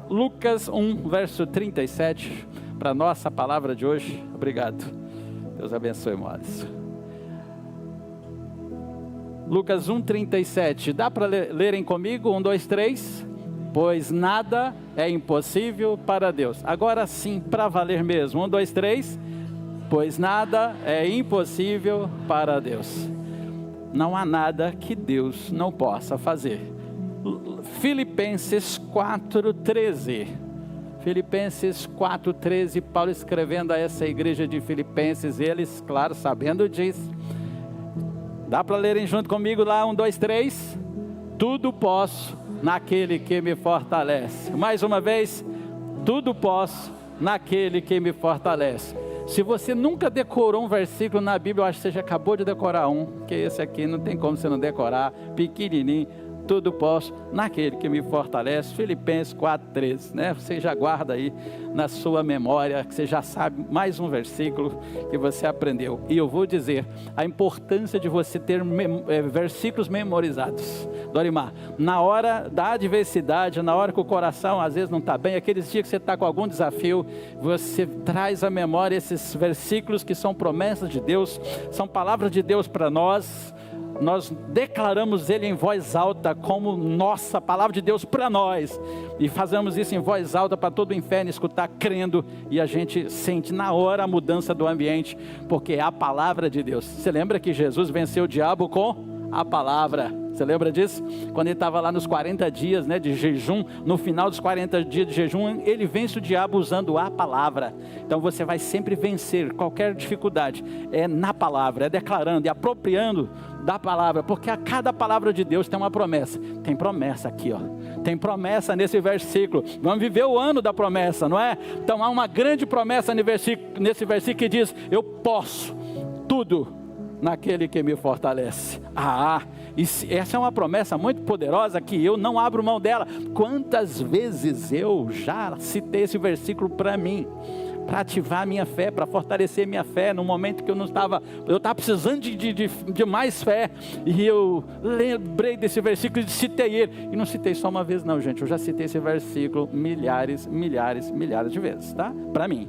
Lucas 1, verso 37, para a nossa palavra de hoje. Obrigado. Deus abençoe, irmãos. Lucas 1, 37. Dá para lerem comigo? 1, 2, 3. Pois nada é impossível para Deus. Agora sim, para valer mesmo. 1, 2, 3. Pois nada é impossível para Deus. Não há nada que Deus não possa fazer. Filipenses 4:13. Filipenses 4:13, Paulo escrevendo a essa igreja de Filipenses, eles, claro, sabendo disso. Dá para lerem junto comigo lá? 1, 2, 3. Tudo posso naquele que me fortalece. Mais uma vez, tudo posso naquele que me fortalece. Se você nunca decorou um versículo na Bíblia, eu acho que você já acabou de decorar um, que esse aqui não tem como você não decorar, pequenininho. Tudo posso naquele que me fortalece. Filipenses 4:13, né? Você já guarda aí na sua memória, que você já sabe mais um versículo que você aprendeu. E eu vou dizer a importância de você ter versículos memorizados. Dorimar, na hora da adversidade, na hora que o coração às vezes não está bem, aqueles dias que você está com algum desafio, você traz à memória esses versículos que são promessas de Deus, são palavras de Deus para nós. Nós declaramos ele em voz alta como nossa palavra de Deus para nós, e fazemos isso em voz alta para todo o inferno escutar, crendo, e a gente sente na hora a mudança do ambiente, porque é a palavra de Deus. Você lembra que Jesus venceu o diabo com a palavra? Você lembra disso? Quando ele estava lá nos 40 dias, né, de jejum, no final dos 40 dias de jejum, ele vence o diabo usando a palavra. Então você vai sempre vencer qualquer dificuldade, é na palavra, é declarando e apropriando da palavra, porque a cada palavra de Deus tem uma promessa. Tem promessa aqui, ó. Tem promessa nesse versículo. Vamos viver o ano da promessa, não é? Então há uma grande promessa nesse versículo que diz: eu posso tudo naquele que me fortalece. Essa é uma promessa muito poderosa que eu não abro mão dela. Quantas vezes eu já citei esse versículo para mim, para ativar a minha fé, para fortalecer minha fé, no momento que eu estava precisando de mais fé, e eu lembrei desse versículo e citei ele, e não citei só uma vez não, gente, eu já citei esse versículo milhares de vezes, tá? Para mim,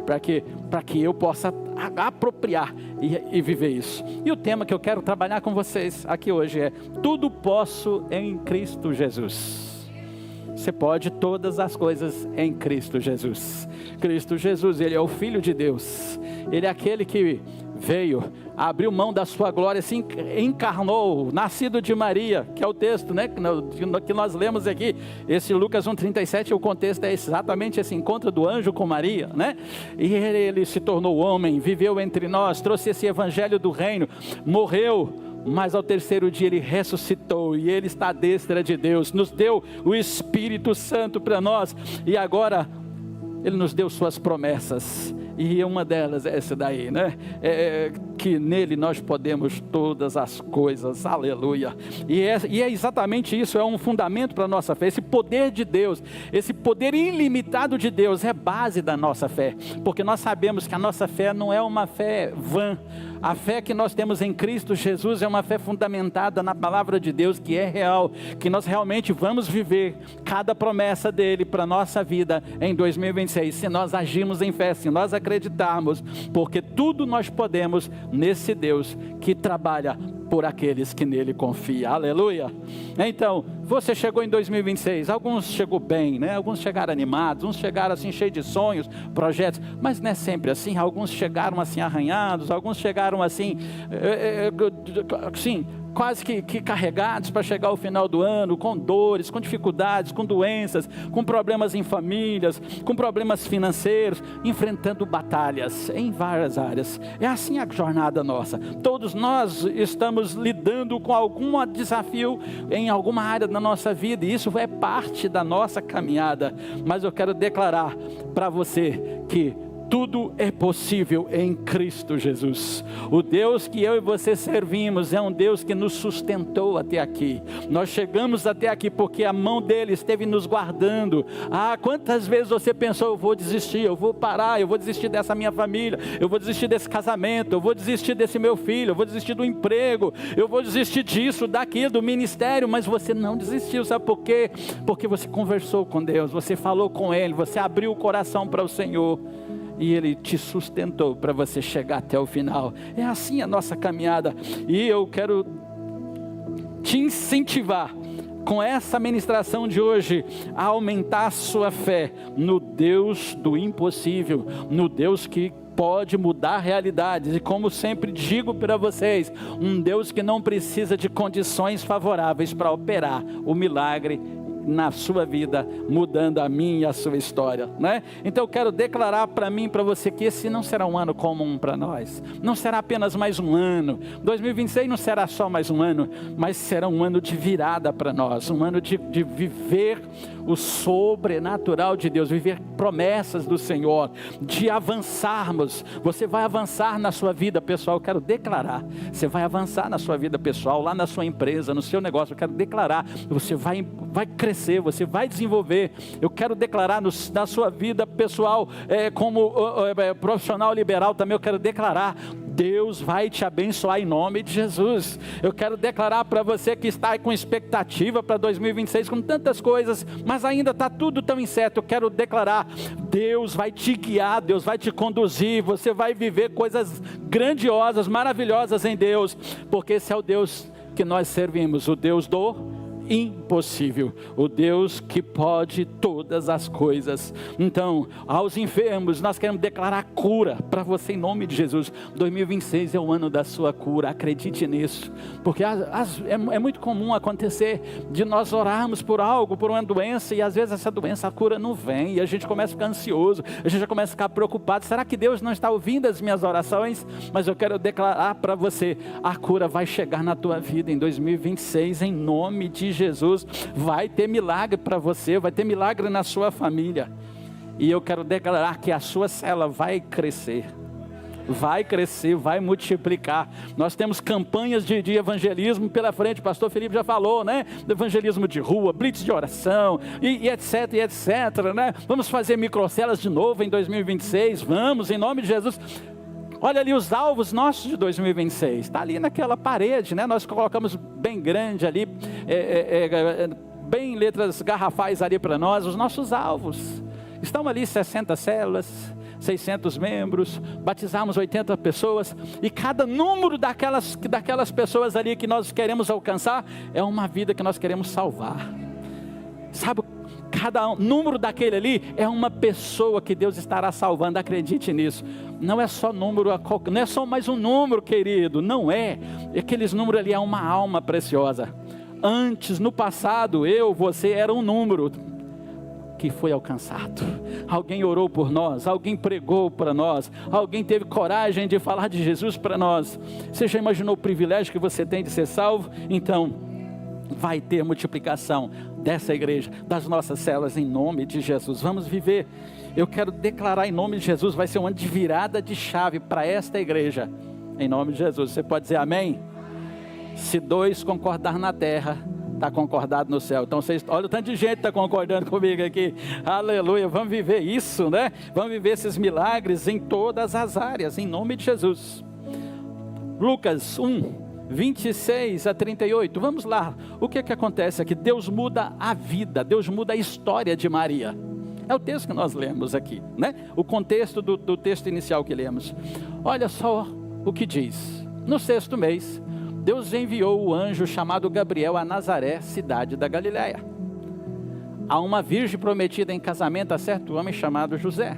para que eu possa apropriar e viver isso. E o tema que eu quero trabalhar com vocês aqui hoje é: tudo posso em Cristo Jesus. Você pode todas as coisas em Cristo Jesus. Cristo Jesus, Ele é o Filho de Deus. Ele é aquele que veio, abriu mão da sua glória, se encarnou, nascido de Maria, que é o texto, né, que nós lemos aqui. Esse Lucas 1:37, o contexto é exatamente esse encontro do anjo com Maria, né? E ele se tornou homem, viveu entre nós, trouxe esse evangelho do reino, morreu, mas ao terceiro dia ele ressuscitou, e ele está à destra de Deus, nos deu o Espírito Santo para nós, e agora ele nos deu suas promessas, e uma delas é essa daí, né? Que nele nós podemos todas as coisas, aleluia. E é exatamente isso, é um fundamento para a nossa fé. Esse poder de Deus, esse poder ilimitado de Deus é base da nossa fé, porque nós sabemos que a nossa fé não é uma fé vã. A fé que nós temos em Cristo Jesus é uma fé fundamentada na palavra de Deus, que é real, que nós realmente vamos viver cada promessa dele para a nossa vida em 2026, se nós agirmos em fé, se nós acreditarmos, porque tudo nós podemos nesse Deus que trabalha por aqueles que nele confiam, aleluia. Então, você chegou em 2026, alguns chegou bem, né? Alguns chegaram animados, uns chegaram assim cheios de sonhos, projetos, mas não é sempre assim. Alguns chegaram assim arranhados, alguns chegaram assim, quase que carregados para chegar ao final do ano, com dores, com dificuldades, com doenças, com problemas em famílias, com problemas financeiros, enfrentando batalhas em várias áreas. É assim a jornada nossa. Todos nós estamos lidando com algum desafio em alguma área da nossa vida, e isso é parte da nossa caminhada. Mas eu quero declarar para você que Tudo é possível em Cristo Jesus. O Deus que eu e você servimos é um Deus que nos sustentou até aqui. Nós chegamos até aqui porque a mão dele esteve nos guardando. Quantas vezes você pensou: eu vou desistir, eu vou parar, eu vou desistir dessa minha família, eu vou desistir desse casamento, eu vou desistir desse meu filho, eu vou desistir do emprego, eu vou desistir disso, daquilo, do ministério. Mas você não desistiu, sabe por quê? Porque você conversou com Deus, você falou com Ele, você abriu o coração para o Senhor, e Ele te sustentou para você chegar até o final. É assim a nossa caminhada. E eu quero te incentivar, com essa ministração de hoje, a aumentar a sua fé no Deus do impossível, no Deus que pode mudar realidades. E como sempre digo para vocês, um Deus que não precisa de condições favoráveis para operar o milagre na sua vida, mudando a minha e a sua história, né? Então eu quero declarar para mim e para você que esse não será um ano comum para nós, não será apenas mais um ano. 2026 não será só mais um ano, mas será um ano de virada para nós, um ano de viver o sobrenatural de Deus, viver promessas do Senhor, de avançarmos. Você vai avançar na sua vida pessoal, eu quero declarar, você vai avançar na sua vida pessoal, lá na sua empresa, no seu negócio, eu quero declarar, você vai crescer, você vai desenvolver. Eu quero declarar na sua vida pessoal, como profissional liberal também, eu quero declarar, Deus vai te abençoar em nome de Jesus. Eu quero declarar para você que está aí com expectativa para 2026, com tantas coisas, mas ainda está tudo tão incerto. Eu quero declarar, Deus vai te guiar, Deus vai te conduzir, você vai viver coisas grandiosas, maravilhosas em Deus, porque esse é o Deus que nós servimos, o Deus do impossível, o Deus que pode todas as coisas. Então, aos enfermos, nós queremos declarar cura para você em nome de Jesus. 2026 é o ano da sua cura, acredite nisso, porque é muito comum acontecer de nós orarmos por algo, por uma doença, e às vezes essa doença, a cura não vem, e a gente começa a ficar ansioso, a gente já começa a ficar preocupado. Será que Deus não está ouvindo as minhas orações? Mas eu quero declarar para você, a cura vai chegar na tua vida em 2026, em nome de Jesus. Vai ter milagre para você, vai ter milagre na sua família, e eu quero declarar que a sua célula vai crescer, vai multiplicar. Nós temos campanhas de evangelismo pela frente, o pastor Felipe já falou, né? Do evangelismo de rua, blitz de oração, e etc, né? Vamos fazer microcelas de novo em 2026, vamos, em nome de Jesus. Olha ali os alvos nossos de 2026, está ali naquela parede, né? Nós colocamos bem grande ali, bem letras garrafais ali para nós, os nossos alvos. Estão ali 60 células, 600 membros, batizamos 80 pessoas, e cada número daquelas pessoas ali que nós queremos alcançar, é uma vida que nós queremos salvar. Sabe, cada número daquele ali é uma pessoa que Deus estará salvando, acredite nisso. Não é só número, não é só mais um número, querido, não é. Aqueles números ali é uma alma preciosa. Antes, no passado, você era um número que foi alcançado. Alguém orou por nós, alguém pregou para nós, alguém teve coragem de falar de Jesus para nós. Você já imaginou o privilégio que você tem de ser salvo? Então, vai ter multiplicação dessa igreja, das nossas células, em nome de Jesus. Vamos viver. Eu quero declarar em nome de Jesus, vai ser um ano de virada de chave para esta igreja, em nome de Jesus. Você pode dizer amém? Se dois concordar na terra, está concordado no céu. Então vocês, olha o tanto de gente está concordando comigo aqui, aleluia. Vamos viver isso, né? Vamos viver esses milagres em todas as áreas, em nome de Jesus. Lucas 1:26 a 38, vamos lá. O que acontece aqui? Deus muda a vida, Deus muda a história de Maria. É o texto que nós lemos aqui, né? O contexto do texto inicial que lemos. Olha só o que diz. No 6º mês, Deus enviou o anjo chamado Gabriel a Nazaré, cidade da Galileia, a uma virgem prometida em casamento a certo homem chamado José,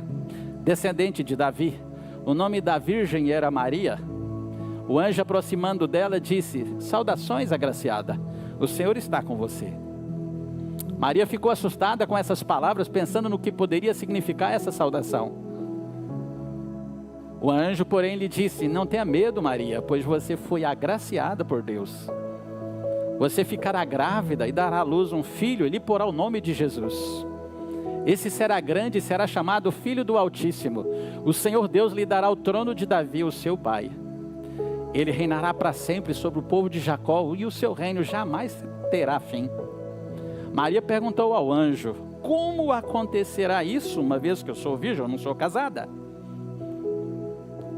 descendente de Davi. O nome da virgem era Maria. O anjo, aproximando dela, disse: saudações, agraciada, o Senhor está com você. Maria ficou assustada com essas palavras, pensando no que poderia significar essa saudação. O anjo, porém, lhe disse: não tenha medo, Maria, pois você foi agraciada por Deus. Você ficará grávida e dará à luz um filho, e lhe porá o nome de Jesus. Esse será grande e será chamado Filho do Altíssimo. O Senhor Deus lhe dará o trono de Davi, o seu pai. Ele reinará para sempre sobre o povo de Jacó, e o seu reino jamais terá fim. Maria perguntou ao anjo: como acontecerá isso, uma vez que eu sou virgem, eu não sou casada?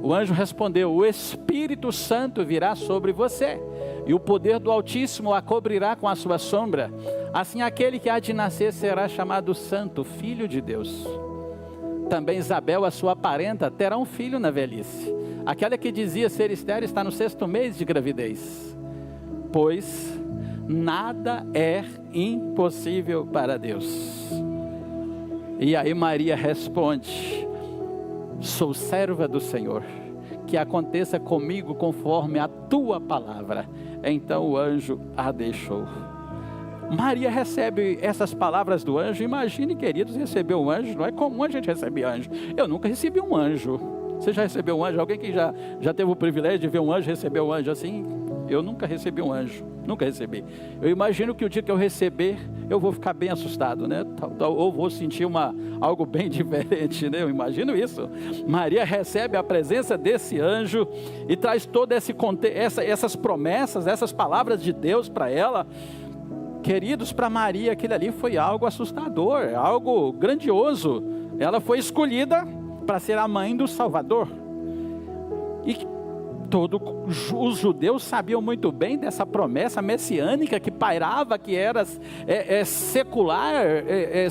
O anjo respondeu: o Espírito Santo virá sobre você, e o poder do Altíssimo a cobrirá com a sua sombra. Assim aquele que há de nascer será chamado Santo, Filho de Deus. Também Isabel, a sua parenta, terá um filho na velhice. Aquela que dizia ser estéril está no 6º mês de gravidez. Pois nada é impossível para Deus. E aí Maria responde: sou serva do Senhor, que aconteça comigo conforme a tua palavra. Então o anjo a deixou. Maria recebe essas palavras do anjo. Imagine, queridos, receber um anjo. Não é comum a gente receber anjo. Eu nunca recebi um anjo. Você já recebeu um anjo? Alguém que já teve o privilégio de ver um anjo, receber um anjo assim? Eu nunca recebi um anjo. Nunca recebi. Eu imagino que o dia que eu receber, eu vou ficar bem assustado, né? Ou vou sentir algo bem diferente, né? Eu imagino isso. Maria recebe a presença desse anjo e traz todas essas promessas, essas palavras de Deus para ela. Queridos, para Maria aquilo ali foi algo assustador, algo grandioso. Ela foi escolhida para ser a mãe do Salvador. E todos os judeus sabiam muito bem dessa promessa messiânica que pairava, que era secular,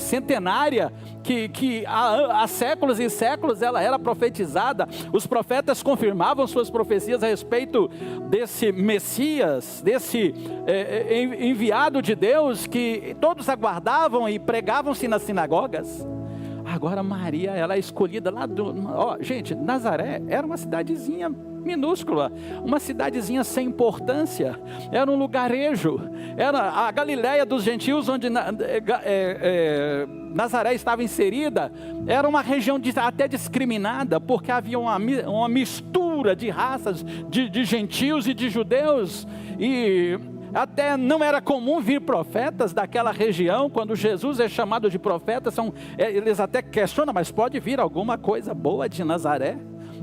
centenária, que há séculos e séculos ela era profetizada. Os profetas confirmavam suas profecias a respeito desse Messias, desse enviado de Deus, que todos aguardavam e pregavam-se nas sinagogas. Agora Maria, ela é escolhida lá gente, Nazaré era uma cidadezinha minúscula, uma cidadezinha sem importância, era um lugarejo, era a Galileia dos gentios, onde Nazaré estava inserida, era uma região até discriminada, porque havia uma mistura de raças, de gentios e de judeus, e até não era comum vir profetas daquela região. Quando Jesus é chamado de profeta, eles até questionam, mas pode vir alguma coisa boa de Nazaré?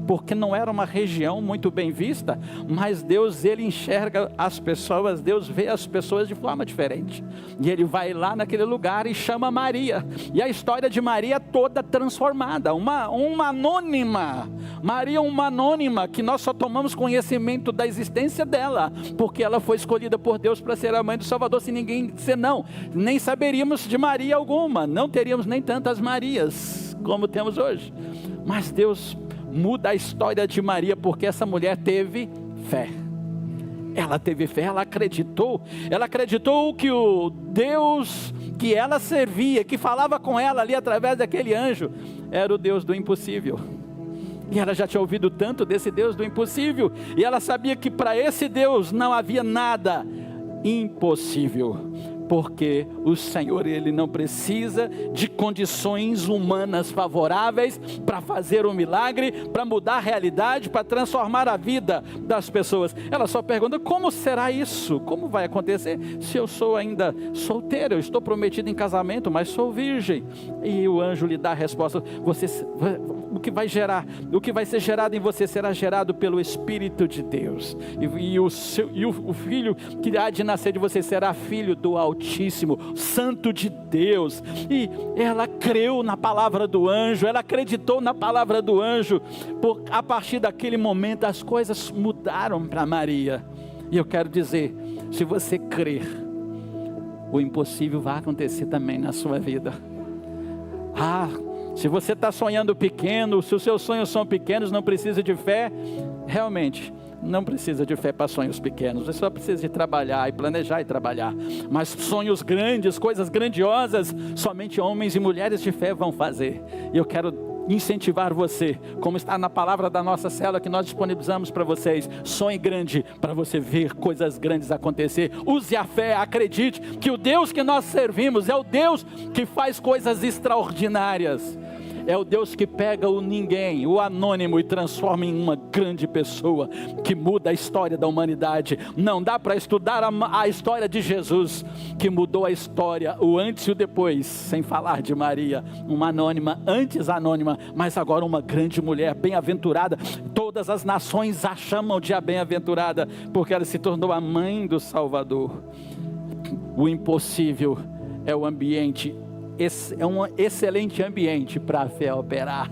Porque não era uma região muito bem vista, mas Deus, Ele enxerga as pessoas, Deus vê as pessoas de forma diferente, e Ele vai lá naquele lugar e chama Maria, e a história de Maria é toda transformada, uma anônima, Maria uma anônima, que nós só tomamos conhecimento da existência dela, porque ela foi escolhida por Deus para ser a mãe do Salvador. Se ninguém senão, nem saberíamos de Maria alguma, não teríamos nem tantas Marias como temos hoje, mas Deus muda a história de Maria, porque essa mulher teve fé. Ela teve fé, ela acreditou que o Deus que ela servia, que falava com ela ali através daquele anjo, era o Deus do impossível. E ela já tinha ouvido tanto desse Deus do impossível, e ela sabia que para esse Deus não havia nada impossível, porque o Senhor, Ele não precisa de condições humanas favoráveis para fazer um milagre, para mudar a realidade, para transformar a vida das pessoas. Ela só pergunta: como será isso? Como vai acontecer se eu sou ainda solteira? Eu estou prometida em casamento, mas sou virgem. E o anjo lhe dá a resposta: o que vai ser gerado em você será gerado pelo Espírito de Deus, e o filho que há de nascer de você será filho do Altíssimo, Santo de Deus. E ela creu na palavra do anjo, ela acreditou na palavra do anjo. A partir daquele momento as coisas mudaram para Maria. E eu quero dizer, se você crer, o impossível vai acontecer também na sua vida. Se você está sonhando pequeno, se os seus sonhos são pequenos, não precisa de fé. Realmente, não precisa de fé para sonhos pequenos. Você só precisa de trabalhar e planejar e trabalhar. Mas sonhos grandes, coisas grandiosas, somente homens e mulheres de fé vão fazer. E eu quero incentivar você, como está na palavra da nossa célula que nós disponibilizamos para vocês: sonhe grande para você ver coisas grandes acontecer. Use a fé, acredite que o Deus que nós servimos é o Deus que faz coisas extraordinárias. é o Deus que pega o ninguém, o anônimo, e transforma em uma grande pessoa, que muda a história da humanidade. Não dá para estudar a história de Jesus, que mudou a história, o antes e o depois, sem falar de Maria, uma anônima, antes anônima, mas agora uma grande mulher, bem-aventurada. Todas as nações a chamam de a bem-aventurada, porque ela se tornou a mãe do Salvador. O impossível é o ambiente, é um excelente ambiente para a fé operar.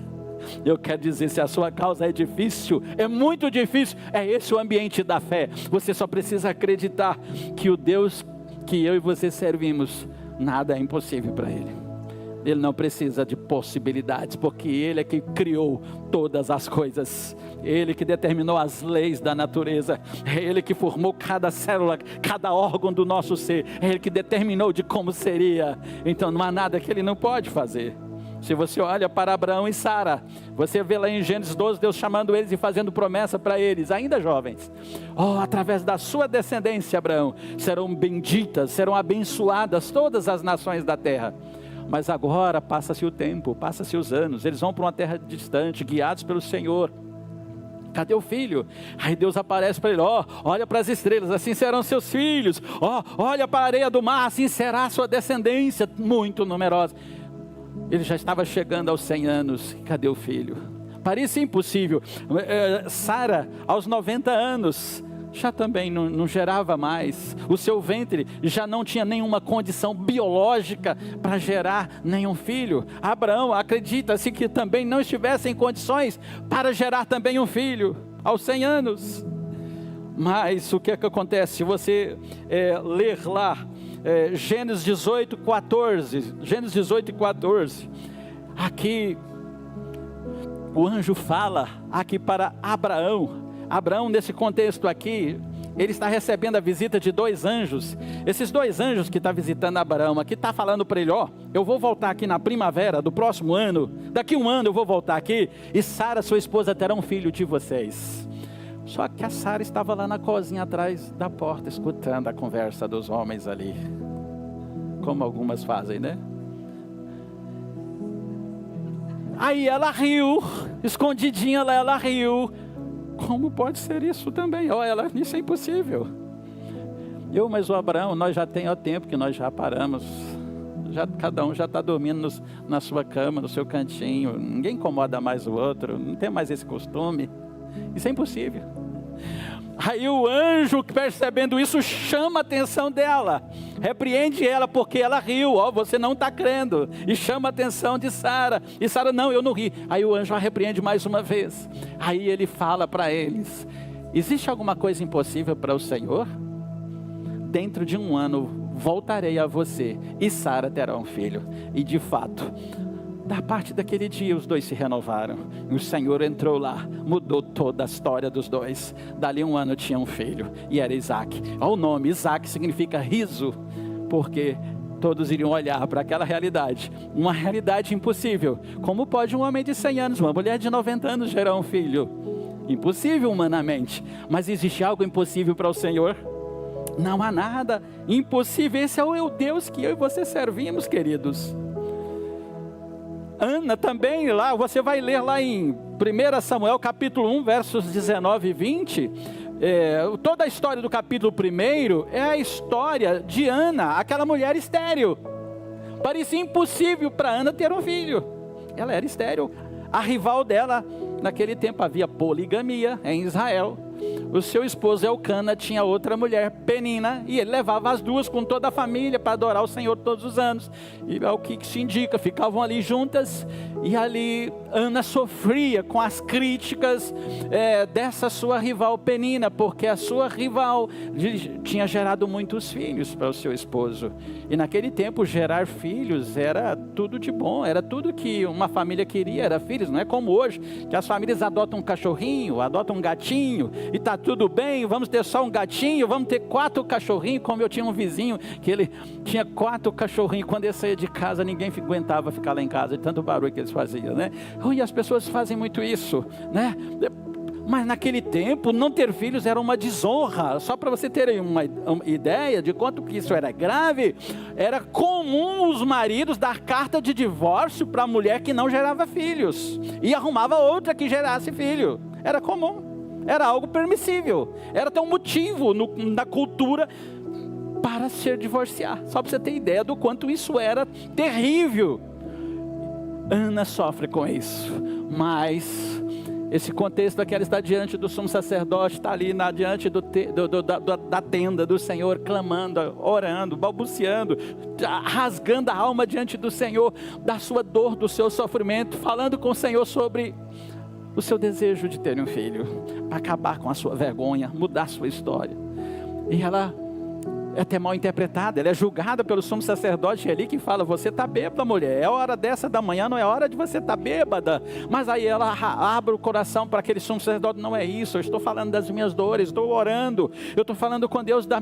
Eu quero dizer, se a sua causa é difícil, é muito difícil, é esse o ambiente da fé. Você só precisa acreditar que o Deus que eu e você servimos, nada é impossível para Ele. Ele não precisa de possibilidades, porque Ele é que criou todas as coisas. Ele que determinou as leis da natureza. É Ele que formou cada célula, cada órgão do nosso ser. É Ele que determinou de como seria. Então não há nada que Ele não pode fazer. Se você olha para Abraão e Sara, você vê lá em Gênesis 12, Deus chamando eles e fazendo promessa para eles, ainda jovens. Através da sua descendência, Abraão, serão benditas, serão abençoadas todas as nações da terra. Mas agora passa-se o tempo, passa-se os anos, eles vão para uma terra distante, guiados pelo Senhor. Cadê o filho? Aí Deus aparece para ele, olha para as estrelas, assim serão seus filhos. Olha para a areia do mar, assim será a sua descendência, muito numerosa. Ele já estava chegando aos 100 anos, cadê o filho? Parecia impossível. Sara, aos 90 anos, já também não gerava mais. O seu ventre já não tinha nenhuma condição biológica para gerar nenhum filho. Abraão, acredita-se que também não estivesse em condições para gerar também um filho, aos 100 anos. Mas o que é que acontece? Se você ler lá, Gênesis 18, 14, Gênesis 18 e 14, aqui o anjo fala aqui para Abraão. Abraão, nesse contexto aqui, ele está recebendo a visita de 2 anjos. Esses 2 anjos que estão visitando Abraão aqui, está falando para ele, eu vou voltar aqui na primavera do próximo ano, daqui 1 ano eu vou voltar aqui, e Sara, sua esposa, terá um filho de vocês. Só que a Sara estava lá na cozinha atrás da porta, escutando a conversa dos homens ali, como algumas fazem, né? Aí ela riu, escondidinha lá, ela riu. Como pode ser isso também? Isso é impossível. Mas o Abraão, nós já tem tempo que nós já paramos. Cada um já está dormindo na sua cama, no seu cantinho. Ninguém incomoda mais o outro. Não tem mais esse costume. Isso é impossível. Aí o anjo, percebendo isso, chama a atenção dela. Repreende ela porque ela riu. Você não está crendo. E chama a atenção de Sara. E Sara, não, eu não ri. Aí o anjo a repreende mais uma vez. Aí ele fala para eles: existe alguma coisa impossível para o Senhor? Dentro de 1 ano voltarei a você e Sara terá um filho. E de fato, da parte daquele dia os 2 se renovaram. E o Senhor entrou lá, mudou toda a história dos 2. Dali 1 ano tinha um filho, e era Isaac. O nome Isaac significa riso, porque todos iriam olhar para aquela realidade, uma realidade impossível. Como pode um homem de 100 anos, uma mulher de 90 anos gerar um filho? Impossível humanamente. Mas existe algo impossível para o Senhor? Não há nada impossível. Esse é o Deus que eu e você servimos, queridos. Ana também, lá, você vai ler lá em 1 Samuel capítulo 1, versos 19 e 20, toda a história do capítulo 1 é a história de Ana, aquela mulher estéril. Parecia impossível para Ana ter um filho, ela era estéril. A rival dela, naquele tempo havia poligamia em Israel. O seu esposo Elcana tinha outra mulher, Penina, e ele levava as duas com toda a família para adorar o Senhor todos os anos. E é o que se indica, ficavam ali juntas, e ali Ana sofria com as críticas dessa sua rival Penina, porque a sua rival tinha gerado muitos filhos para o seu esposo. E naquele tempo gerar filhos era tudo de bom, era tudo que uma família queria, era filhos. Não é como hoje, que as famílias adotam um cachorrinho, adotam um gatinho, e está tudo bem, vamos ter só um gatinho, vamos ter 4 cachorrinhos, como eu tinha um vizinho, que ele tinha 4 cachorrinhos, quando ele saía de casa, ninguém aguentava ficar lá em casa, de tanto barulho que eles faziam, né? E as pessoas fazem muito isso, né? Mas naquele tempo, não ter filhos era uma desonra. Só para você terem uma ideia de quanto que isso era grave, era comum os maridos dar carta de divórcio para a mulher que não gerava filhos, e arrumava outra que gerasse filho. Era comum, era algo permissível, era até um motivo na cultura para se divorciar. Só para você ter ideia do quanto isso era terrível. Ana sofre com isso, mas esse contexto é que ela está diante do sumo sacerdote, está ali diante da tenda do Senhor, clamando, orando, balbuciando, rasgando a alma diante do Senhor, da sua dor, do seu sofrimento, falando com o Senhor sobre o seu desejo de ter um filho, para acabar com a sua vergonha, mudar a sua história. E ela é até mal interpretada, ela é julgada pelo sumo sacerdote ali, que fala: você está bêbada, mulher, é hora dessa da manhã, não é hora de você estar bêbada. Mas aí ela abre o coração para aquele sumo sacerdote: não é isso, eu estou falando das minhas dores, estou orando, eu estou falando com Deus da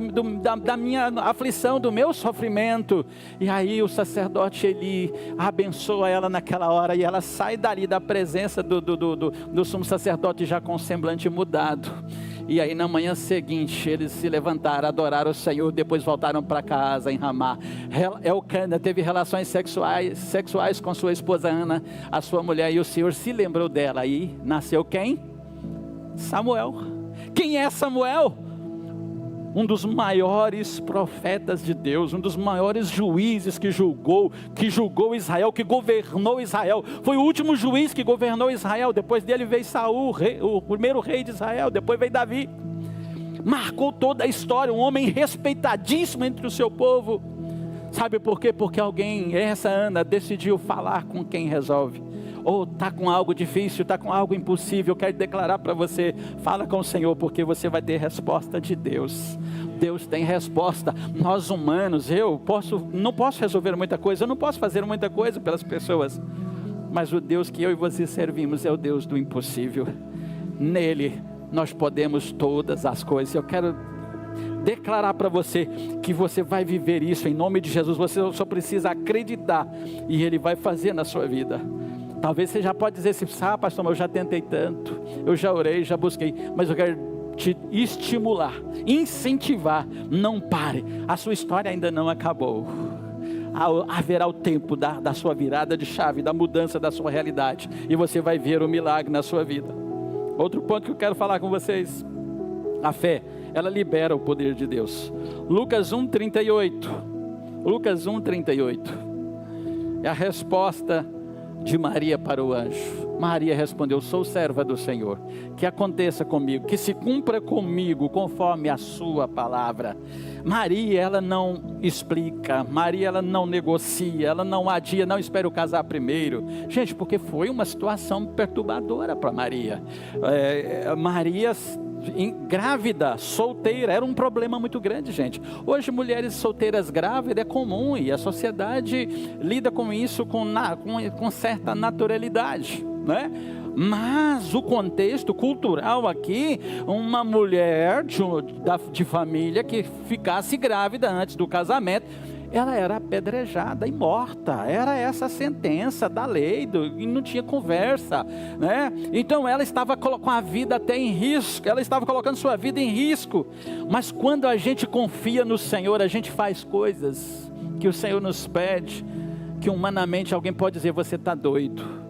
minha aflição, do meu sofrimento. E aí o sacerdote, ele abençoa ela naquela hora, e ela sai dali da presença do sumo sacerdote já com o semblante mudado. E aí na manhã seguinte, eles se levantaram, adoraram o Senhor, depois voltaram para casa em Ramá. Elcana teve relações sexuais com sua esposa Ana, a sua mulher, e o Senhor se lembrou dela. E nasceu quem? Samuel. Quem é Samuel? Um dos maiores profetas de Deus, um dos maiores juízes que julgou Israel, que governou Israel. Foi o último juiz que governou Israel. Depois dele veio Saul, o primeiro rei de Israel. Depois veio Davi. Marcou toda a história, um homem respeitadíssimo entre o seu povo. Sabe por quê? Porque essa Ana, decidiu falar com quem resolve. Ou está com algo difícil, está com algo impossível, eu quero declarar para você: fala com o Senhor, porque você vai ter resposta de Deus. Deus tem resposta. Nós humanos, não posso resolver muita coisa, eu não posso fazer muita coisa pelas pessoas, mas o Deus que eu e você servimos é o Deus do impossível. Nele nós podemos todas as coisas. Eu quero declarar para você que você vai viver isso em nome de Jesus. Você só precisa acreditar, e Ele vai fazer na sua vida. Talvez você já pode dizer assim: pastor, mas eu já tentei tanto, eu já orei, já busquei. Mas eu quero te estimular, incentivar, não pare, a sua história ainda não acabou. Haverá o tempo da sua virada de chave, da mudança da sua realidade, e você vai ver o milagre na sua vida. Outro ponto que eu quero falar com vocês: a fé, ela libera o poder de Deus. Lucas 1:38, Lucas 1:38, é a resposta de Maria para o anjo. Maria respondeu: sou serva do Senhor, que aconteça comigo, que se cumpra comigo conforme a sua palavra. Maria, ela não explica, Maria, ela não negocia, ela não adia, não espera eu casar primeiro. Gente, porque foi uma situação perturbadora para Maria. Maria grávida, solteira, era um problema muito grande, gente. Hoje mulheres solteiras grávidas é comum, e a sociedade lida com isso com certa naturalidade, né? Mas o contexto cultural aqui, uma mulher de família que ficasse grávida antes do casamento, ela era apedrejada e morta. Era essa a sentença da lei, e não tinha conversa, né? Então ela estava com a vida até em risco, ela estava colocando sua vida em risco. Mas quando a gente confia no Senhor, a gente faz coisas que o Senhor nos pede, que humanamente alguém pode dizer: você está doido.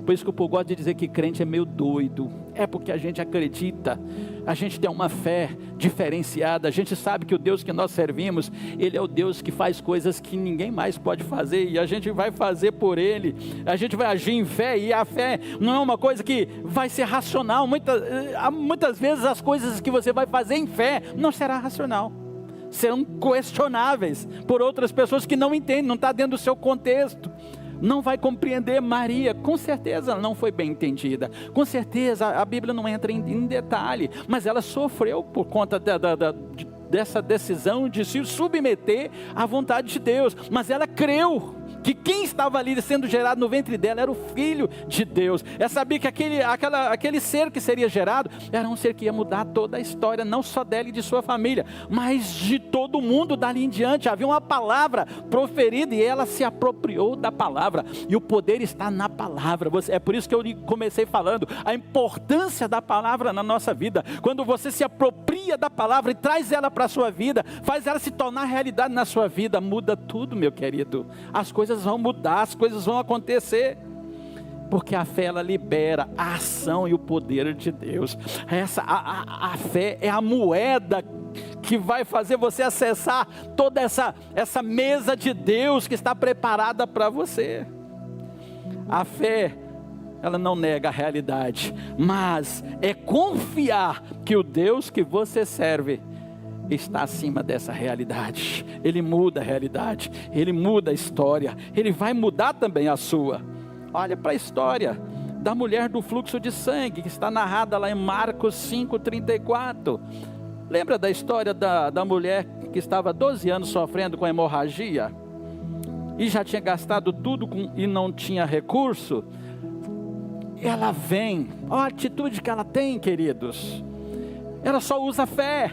Por isso que o povo gosta de dizer que crente é meio doido. É porque a gente acredita, a gente tem uma fé diferenciada, a gente sabe que o Deus que nós servimos, Ele é o Deus que faz coisas que ninguém mais pode fazer, e a gente vai fazer por Ele, a gente vai agir em fé, e a fé não é uma coisa que vai ser racional. Muitas vezes as coisas que você vai fazer em fé não será racional, serão questionáveis por outras pessoas que não entendem, não está dentro do seu contexto, não vai compreender. Maria, com certeza ela não foi bem entendida, com certeza a Bíblia não entra em detalhe, mas ela sofreu por conta dessa decisão de se submeter à vontade de Deus. Mas ela creu que quem estava ali sendo gerado no ventre dela era o Filho de Deus. É saber que aquele ser que seria gerado era um ser que ia mudar toda a história, não só dela e de sua família, mas de todo mundo dali em diante. Havia uma palavra proferida e ela se apropriou da palavra, e o poder está na palavra. É por isso que eu comecei falando a importância da palavra na nossa vida. Quando você se apropria da palavra e traz ela para a sua vida, faz ela se tornar realidade na sua vida, muda tudo, meu querido. As coisas vão mudar, as coisas vão acontecer, porque a fé, ela libera a ação e o poder de Deus. A fé é a moeda que vai fazer você acessar toda essa mesa de Deus que está preparada para você. A fé, ela não nega a realidade, mas é confiar que o Deus que você serve está acima dessa realidade. Ele muda a realidade, Ele muda a história, Ele vai mudar também a sua. Olha para a história da mulher do fluxo de sangue, que está narrada lá em Marcos 5:34. Lembra da história da mulher que estava 12 anos sofrendo com hemorragia? E já tinha gastado tudo e não tinha recurso? Ela vem, olha a atitude que ela tem, queridos. Ela só usa fé.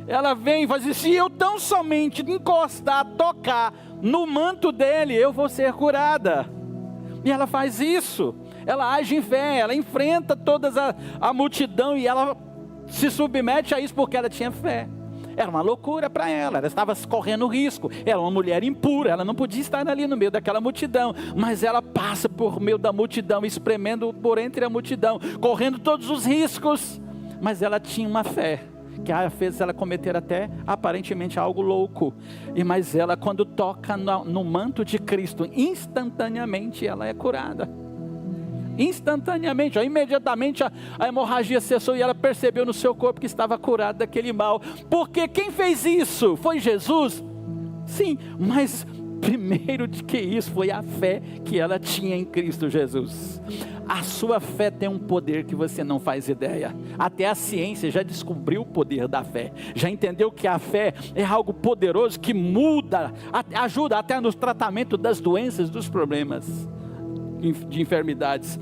Ela vem e faz assim: se eu tão somente encostar, tocar no manto dele, eu vou ser curada. E ela faz isso. Ela age em fé, ela enfrenta toda a multidão e ela se submete a isso porque ela tinha fé. Era uma loucura para ela estava correndo risco, era uma mulher impura, ela não podia estar ali no meio daquela multidão, mas ela passa por meio da multidão, espremendo por entre a multidão, correndo todos os riscos, mas ela tinha uma fé, que a fez ela cometer até aparentemente algo louco, mas ela, quando toca no manto de Cristo, instantaneamente ela é curada. Instantaneamente, imediatamente a hemorragia cessou e ela percebeu no seu corpo que estava curada daquele mal. Porque quem fez isso? Foi Jesus? Sim, mas primeiro de que isso foi a fé que ela tinha em Cristo Jesus. A sua fé tem um poder que você não faz ideia. Até a ciência já descobriu o poder da fé, já entendeu que a fé é algo poderoso que muda, ajuda até no tratamento das doenças, dos problemas, de enfermidades.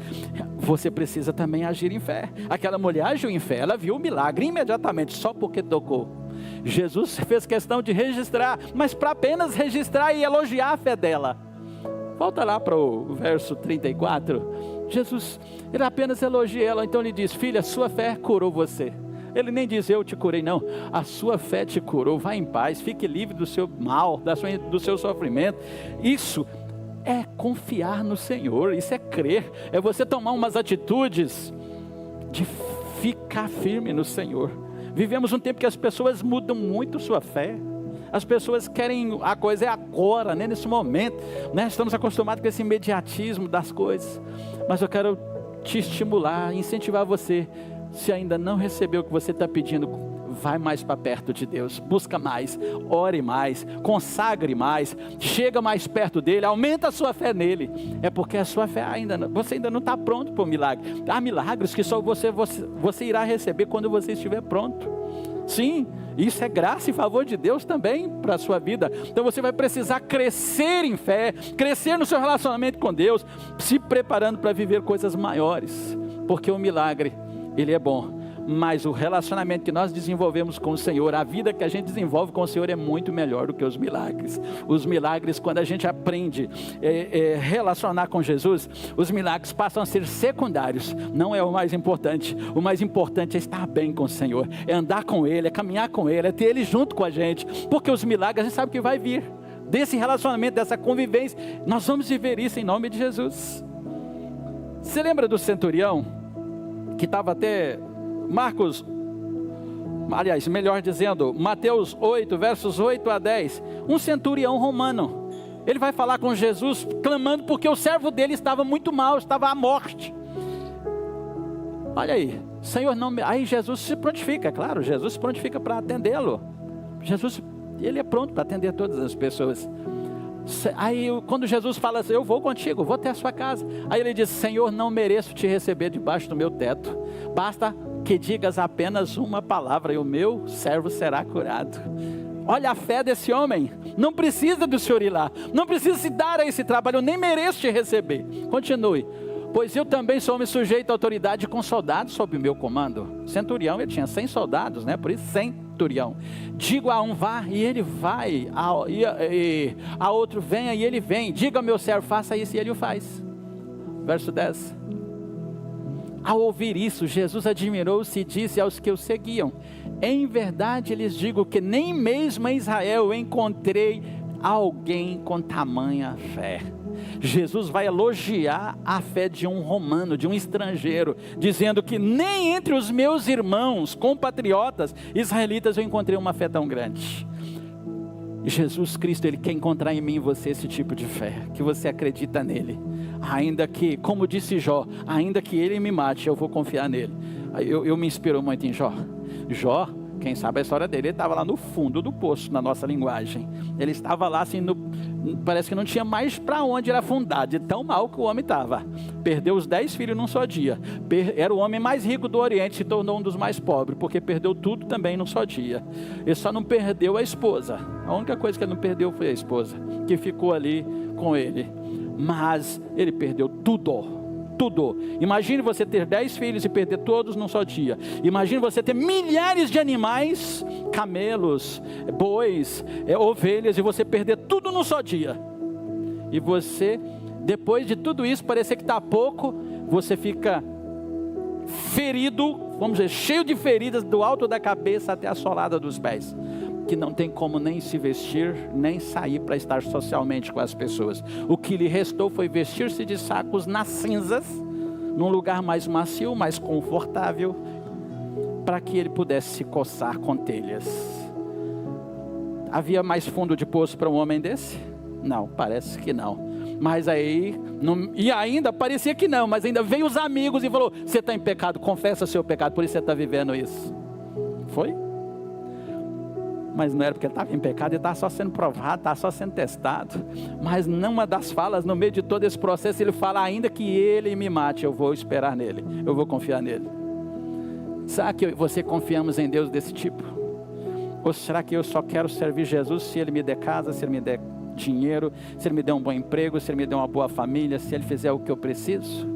Você precisa também agir em fé. Aquela mulher agiu em fé, ela viu o milagre imediatamente, só porque tocou. Jesus fez questão de registrar, mas para apenas registrar e elogiar a fé dela. Volta lá para o verso 34. Jesus, ele apenas elogia ela, então ele diz: filha, sua fé curou você. Ele nem diz: eu te curei, não. A sua fé te curou, vá em paz, fique livre do seu mal, do seu sofrimento. Isso é confiar no Senhor, isso é crer, é você tomar umas atitudes de ficar firme no Senhor. Vivemos um tempo que as pessoas mudam muito sua fé, as pessoas querem, a coisa é agora, né, nesse momento, né? Estamos acostumados com esse imediatismo das coisas, mas eu quero te estimular, incentivar você, se ainda não recebeu o que você está pedindo, vai mais para perto de Deus, busca mais, ore mais, consagre mais, chega mais perto dele, aumenta a sua fé nele. É porque a sua fé você ainda não está pronto para o milagre. Há milagres que só você irá receber quando você estiver pronto. Sim, isso é graça e favor de Deus também para a sua vida. Então você vai precisar crescer em fé, crescer no seu relacionamento com Deus, se preparando para viver coisas maiores, porque o milagre, ele é bom, mas o relacionamento que nós desenvolvemos com o Senhor, a vida que a gente desenvolve com o Senhor é muito melhor do que os milagres. Os milagres, quando a gente aprende relacionar com Jesus, os milagres passam a ser secundários, não é o mais importante. O mais importante é estar bem com o Senhor, é andar com Ele, é caminhar com Ele, é ter Ele junto com a gente, porque os milagres a gente sabe que vai vir desse relacionamento, dessa convivência. Nós vamos viver isso em nome de Jesus. Você lembra do centurião que estava até Mateus 8, versos 8 a 10, um centurião romano, ele vai falar com Jesus, clamando porque o servo dele estava muito mal, estava à morte. Olha aí, Senhor, não me... Aí Jesus se prontifica, claro, Jesus se prontifica para atendê-lo. Jesus, ele é pronto para atender todas as pessoas. Aí quando Jesus fala assim: eu vou contigo, vou até a sua casa. Aí ele diz: Senhor, não mereço te receber debaixo do meu teto, basta que digas apenas uma palavra e o meu servo será curado. Olha a fé desse homem. Não precisa do senhor ir lá. Não precisa se dar a esse trabalho. Eu nem mereço te receber. Continue. Pois eu também sou homem sujeito à autoridade com soldados sob o meu comando. Centurião, ele tinha 100 soldados, né? Por isso centurião. Digo a um vá e ele vai. A outro venha e ele vem. Diga ao meu servo faça isso e ele o faz. Verso 10. Ao ouvir isso, Jesus admirou-se e disse aos que o seguiam: em verdade lhes digo que nem mesmo em Israel eu encontrei alguém com tamanha fé. Jesus vai elogiar a fé de um romano, de um estrangeiro, dizendo que nem entre os meus irmãos, compatriotas israelitas, eu encontrei uma fé tão grande. Jesus Cristo, Ele quer encontrar em mim e você esse tipo de fé, que você acredita nele, ainda que, como disse Jó, ainda que ele me mate, eu vou confiar nele. Eu me inspiro muito em Jó. Jó, quem sabe a história dele, ele estava lá no fundo do poço, na nossa linguagem. Ele estava lá assim, parece que não tinha mais para onde ele afundar, de tão mal que o homem estava. Perdeu os 10 filhos num só dia. Era o homem mais rico do Oriente, se tornou um dos mais pobres, porque perdeu tudo também num só dia. Ele só não perdeu a esposa. A única coisa que ele não perdeu foi a esposa, que ficou ali com ele. Mas ele perdeu tudo. Tudo. Imagine você ter 10 filhos e perder todos num só dia. Imagine você ter milhares de animais, camelos, bois, ovelhas, e você perder tudo num só dia. E você, depois de tudo isso, parecer que está pouco, você fica ferido, vamos dizer, cheio de feridas do alto da cabeça até a solada dos pés, que não tem como nem se vestir, nem sair para estar socialmente com as pessoas. O que lhe restou foi vestir-se de sacos nas cinzas, num lugar mais macio, mais confortável, para que ele pudesse se coçar com telhas. Havia mais fundo de poço para um homem desse? Não, parece que não. Mas aí, e ainda parecia que não, mas ainda veio os amigos e falou: você está em pecado, confessa seu pecado, por isso você está vivendo isso. Foi? Mas não era porque ele estava em pecado, ele estava só sendo provado, estava só sendo testado. Mas numa das falas, no meio de todo esse processo, ele fala: ainda que ele me mate, eu vou esperar nele, eu vou confiar nele. Será que você confiamos em Deus desse tipo? Ou será que eu só quero servir Jesus se Ele me der casa, se Ele me der dinheiro, se Ele me der um bom emprego, se Ele me der uma boa família, se Ele fizer o que eu preciso?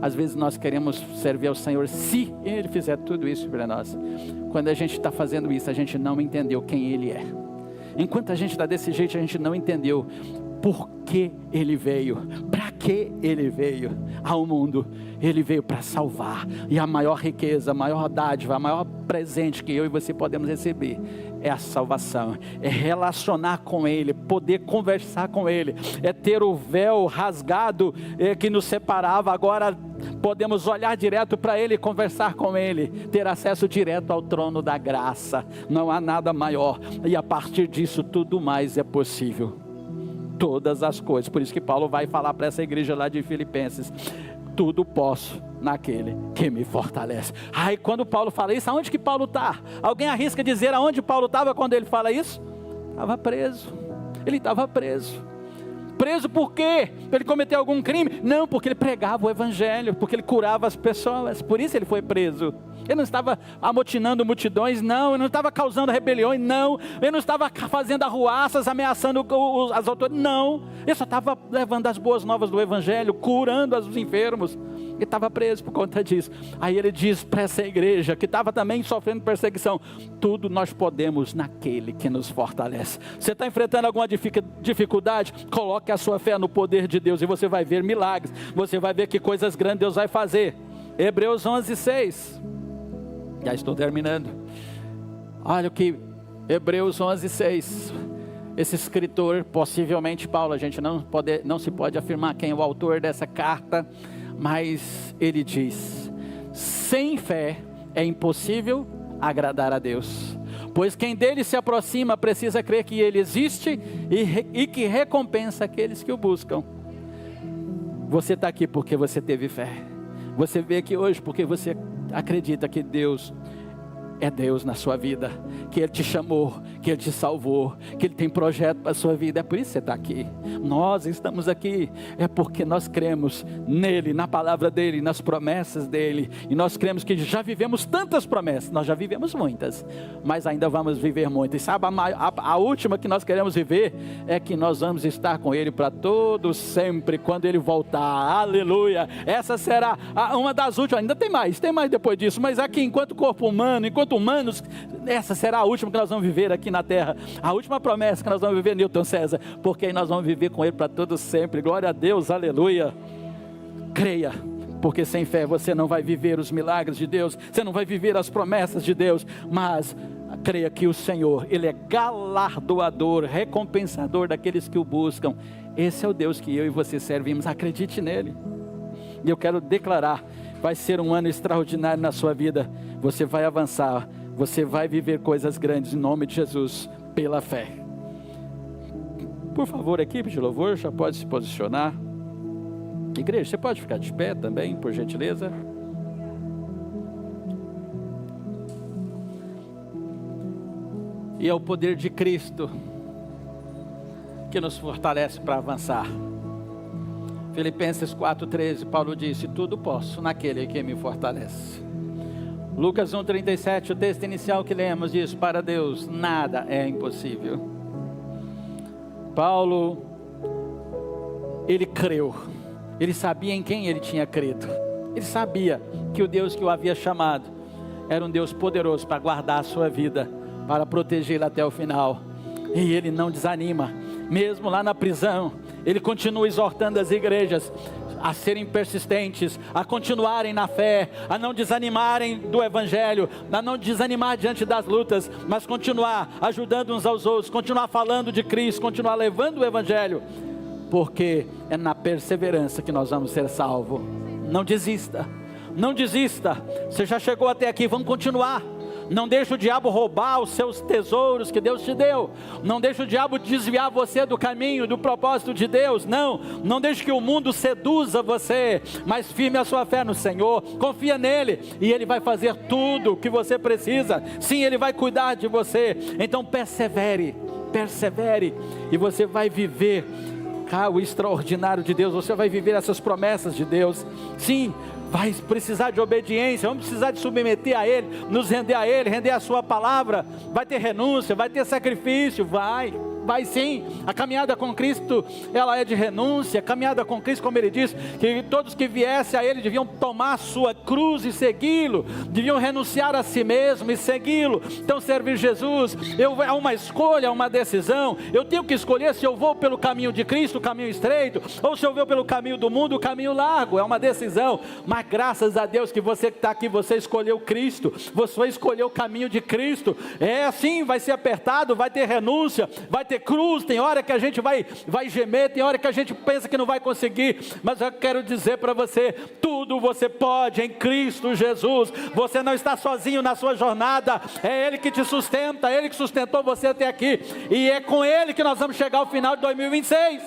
Às vezes nós queremos servir ao Senhor se Ele fizer tudo isso para nós. Quando a gente está fazendo isso, a gente não entendeu quem Ele é. Enquanto a gente está desse jeito, a gente não entendeu por que Ele veio, para que Ele veio ao mundo. Ele veio para salvar. E a maior riqueza, a maior dádiva, a maior presente que eu e você podemos receber é a salvação, é relacionar com Ele, poder conversar com Ele, é ter o véu rasgado que nos separava. Agora podemos olhar direto para Ele e conversar com Ele, ter acesso direto ao trono da graça. Não há nada maior, e a partir disso tudo mais é possível. Todas as coisas, por isso que Paulo vai falar para essa igreja lá de Filipenses: tudo posso naquele que me fortalece. Aí quando Paulo fala isso, aonde que Paulo está? Alguém arrisca dizer aonde Paulo estava quando ele fala isso? Estava preso. Ele estava preso. Preso por quê? Ele cometeu algum crime? Não, porque ele pregava o evangelho, porque ele curava as pessoas, por isso ele foi preso. Ele não estava amotinando multidões, não. Ele não estava causando rebeliões, não. Ele não estava fazendo arruaças, ameaçando as autoridades, não. Ele só estava levando as boas novas do evangelho, curando os enfermos. Ele estava preso por conta disso. Aí ele diz para essa igreja, que estava também sofrendo perseguição: tudo nós podemos naquele que nos fortalece. Você está enfrentando alguma dificuldade? Coloque a sua fé no poder de Deus e você vai ver milagres. Você vai ver que coisas grandes Deus vai fazer. Hebreus 11:6. Já estou terminando. Olha o que Hebreus 11:6. Esse escritor, possivelmente Paulo, a gente não se pode afirmar quem é o autor dessa carta, mas ele diz: sem fé é impossível agradar a Deus, pois quem dele se aproxima precisa crer que ele existe e que recompensa aqueles que o buscam. Você está aqui porque você teve fé. Você veio aqui hoje porque você acredita que Deus é Deus na sua vida, que Ele te chamou, que Ele te salvou, que Ele tem projeto para a sua vida. É por isso que você está aqui. Nós estamos aqui, é porque nós cremos nele, na palavra dele, nas promessas dele. E nós cremos que já vivemos tantas promessas, nós já vivemos muitas, mas ainda vamos viver muitas. E sabe, a última que nós queremos viver é que nós vamos estar com Ele para todo sempre, quando Ele voltar. Aleluia! Essa será uma das últimas. Ainda tem mais depois disso, mas aqui, enquanto corpo humano, enquanto humanos, essa será a última que nós vamos viver aqui na terra, a última promessa que nós vamos viver, Newton César, porque aí nós vamos viver com Ele para todo sempre. Glória a Deus, aleluia. Creia, porque sem fé você não vai viver os milagres de Deus, você não vai viver as promessas de Deus, mas creia que o Senhor, Ele é galardoador, recompensador daqueles que o buscam. Esse é o Deus que eu e você servimos, acredite nele. E eu quero declarar, vai ser um ano extraordinário na sua vida, você vai avançar, você vai viver coisas grandes em nome de Jesus, pela fé. Por favor, equipe de louvor, já pode se posicionar. Igreja, você pode ficar de pé também, por gentileza. E é o poder de Cristo que nos fortalece para avançar. Filipenses 4,13, Paulo disse: tudo posso naquele que me fortalece. Lucas 1,37, o texto inicial que lemos diz: para Deus nada é impossível. Paulo, ele creu, ele sabia em quem ele tinha crido, ele sabia que o Deus que o havia chamado era um Deus poderoso para guardar a sua vida, para protegê-la até o final. E ele não desanima, mesmo lá na prisão, ele continua exortando as igrejas a serem persistentes, a continuarem na fé, a não desanimarem do evangelho, a não desanimar diante das lutas, mas continuar ajudando uns aos outros, continuar falando de Cristo, continuar levando o evangelho, porque é na perseverança que nós vamos ser salvos. Não desista, não desista. Você já chegou até aqui, vamos continuar. Não deixe o diabo roubar os seus tesouros que Deus te deu. Não deixe o diabo desviar você do caminho, do propósito de Deus. Não deixe que o mundo seduza você, mas firme a sua fé no Senhor, confia nele, e Ele vai fazer tudo o que você precisa. Sim, Ele vai cuidar de você. Então persevere, e você vai viver o extraordinário de Deus, você vai viver essas promessas de Deus. Sim, vai precisar de obediência, vamos precisar de submeter a Ele, nos render a Ele, render a sua palavra. Vai ter renúncia, vai ter sacrifício, vai sim. A caminhada com Cristo, ela é de renúncia. A caminhada com Cristo, como Ele diz, que todos que viessem a Ele deviam tomar a sua cruz e segui-lo, deviam renunciar a si mesmo e segui-lo. Então servir Jesus, é uma escolha, é uma decisão. Eu tenho que escolher se eu vou pelo caminho de Cristo, o caminho estreito, ou se eu vou pelo caminho do mundo, o caminho largo. É uma decisão, mas graças a Deus que você que está aqui, você escolheu Cristo, você escolheu o caminho de Cristo. É assim, vai ser apertado, vai ter renúncia, vai ter cruz, tem hora que a gente vai gemer, tem hora que a gente pensa que não vai conseguir, mas eu quero dizer para você, tudo você pode em Cristo Jesus. Você não está sozinho na sua jornada, é Ele que te sustenta, Ele que sustentou você até aqui, e é com Ele que nós vamos chegar ao final de 2026,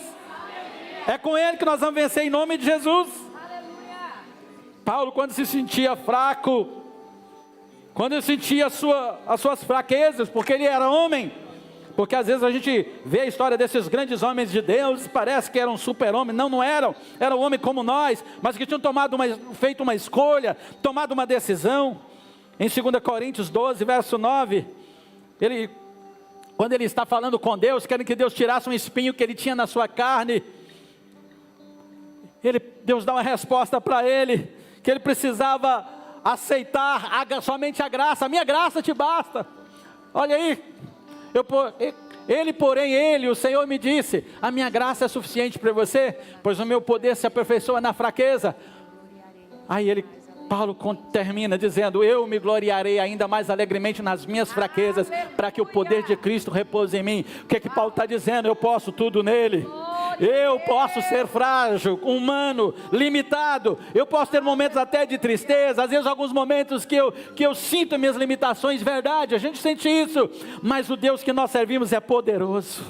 é com Ele que nós vamos vencer em nome de Jesus. Paulo, quando se sentia fraco, quando ele sentia as suas fraquezas, porque ele era homem, porque às vezes a gente vê a história desses grandes homens de Deus, parece que eram super-homens, não eram homens como nós, mas que tinham feito uma escolha, tomado uma decisão. Em 2 Coríntios 12, verso 9, quando ele está falando com Deus, querendo que Deus tirasse um espinho que ele tinha na sua carne, Deus dá uma resposta para ele, que ele precisava aceitar somente a graça. A minha graça te basta. Olha aí, porém, o Senhor me disse: a minha graça é suficiente para você, pois o meu poder se aperfeiçoa na fraqueza. Aí Paulo termina dizendo: eu me gloriarei ainda mais alegremente nas minhas fraquezas, para que o poder de Cristo repouse em mim. O que é que Paulo está dizendo? Eu posso tudo nele. Eu posso ser frágil, humano, limitado. Eu posso ter momentos até de tristeza, às vezes alguns momentos que eu sinto minhas limitações, verdade, a gente sente isso. Mas o Deus que nós servimos é poderoso.